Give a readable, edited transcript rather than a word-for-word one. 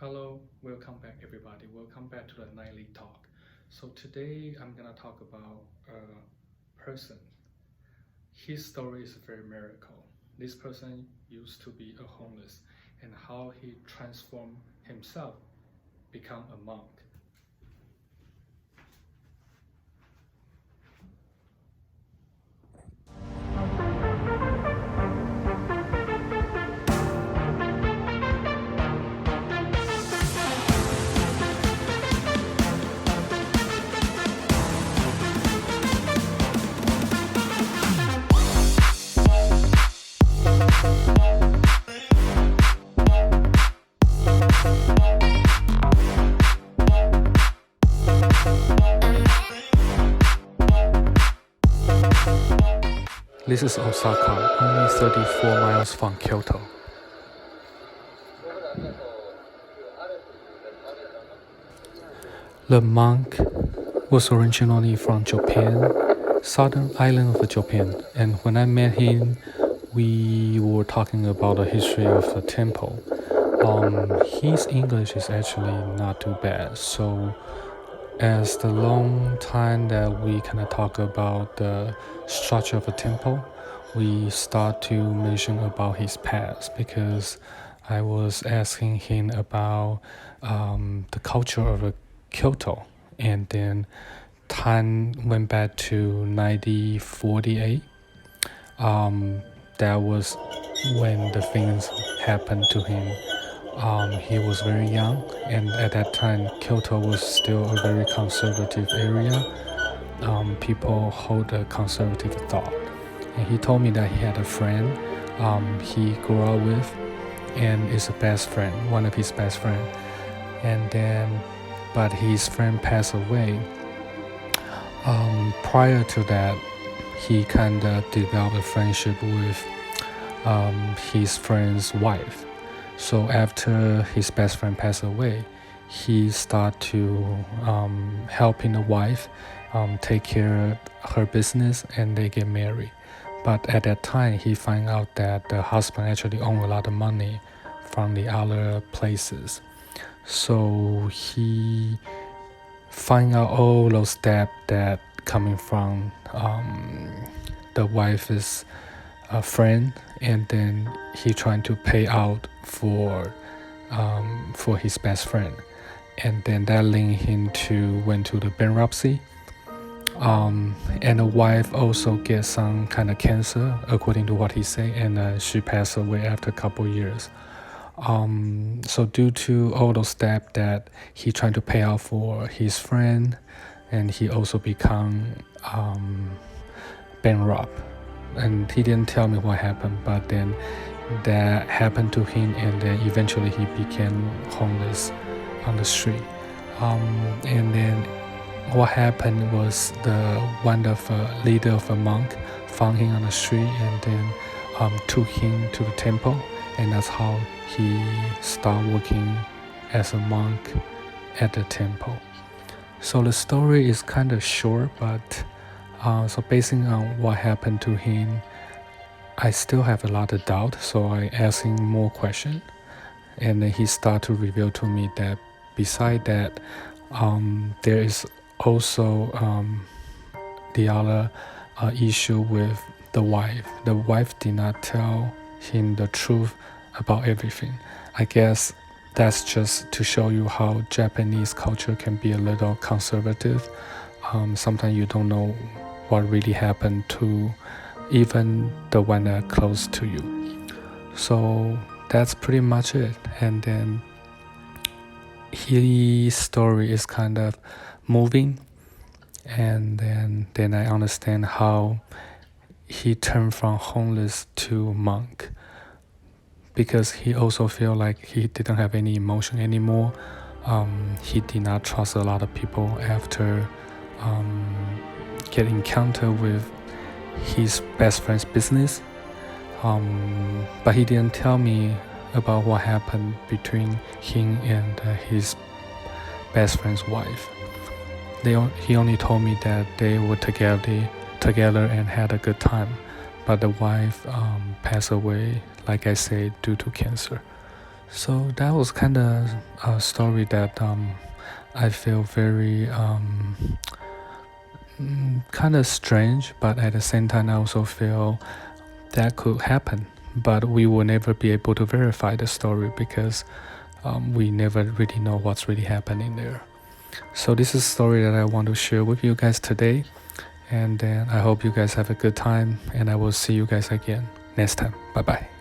Hello, welcome back everybody. Welcome back to the nightly talk. So today I'm gonna talk about a person. His story is a very miracle. This person used to be a homeless and how he transformed himself, become a monk. This is Osaka, only 34 miles from Kyoto. The monk was originally from Japan, southern island of Japan, and when I met him, we were talking about the history of the temple. His English is actually not too bad, so as the long time that we kind of talk about the structure of a temple, we start to mention about his past because I was asking him about the culture of Kyoto, and then time went back to 1948. That was when the things happened to him. He was very young, and at that time Kyoto was still a very conservative area. People hold a conservative thought, and he told me that he had a friend he grew up with and is a best friend, one of his best friend, but his friend passed away. Prior to that, he kind of developed a friendship with his friend's wife. So after his best friend passed away, he started to helping the wife take care of her business, and they get married. But at that time, he found out that the husband actually owned a lot of money from the other places. So he find out all those debt that coming from the wife's friend, and then he trying to pay out for his best friend, and then that linked him to went to the bankruptcy. And the wife also gets some kind of cancer, according to what he said, and she passed away after a couple years. So due to all those debt that he trying to pay out for his friend, and he also become bankrupt. And he didn't tell me what happened, but then that happened to him, and then eventually he became homeless on the street. And then what happened was one of leader of a monk found him on the street, and then took him to the temple, and that's how he started working as a monk at the temple. So the story is kind of short, but so basing on what happened to him, I still have a lot of doubt, so I asked him more questions, and then he started to reveal to me that beside that, there is also the other issue with the wife. The wife did not tell him the truth about everything. I guess that's just to show you how Japanese culture can be a little conservative. Sometimes you don't know what really happened to even the one that close to you. So that's pretty much it. And then his story is kind of moving, and then I understand how he turned from homeless to monk, because he also feel like he didn't have any emotion anymore. He did not trust a lot of people after get encounter with his best friend's business, but he didn't tell me about what happened between him and his best friend's wife. He only told me that they were together and had a good time, but the wife passed away, like I said, due to cancer. So that was kind of a story that I feel very kind of strange, but at the same time I also feel that could happen, but we will never be able to verify the story because we never really know what's really happening there. So this is a story that I want to share with you guys today, and then I hope you guys have a good time, and I will see you guys again next time. Bye bye.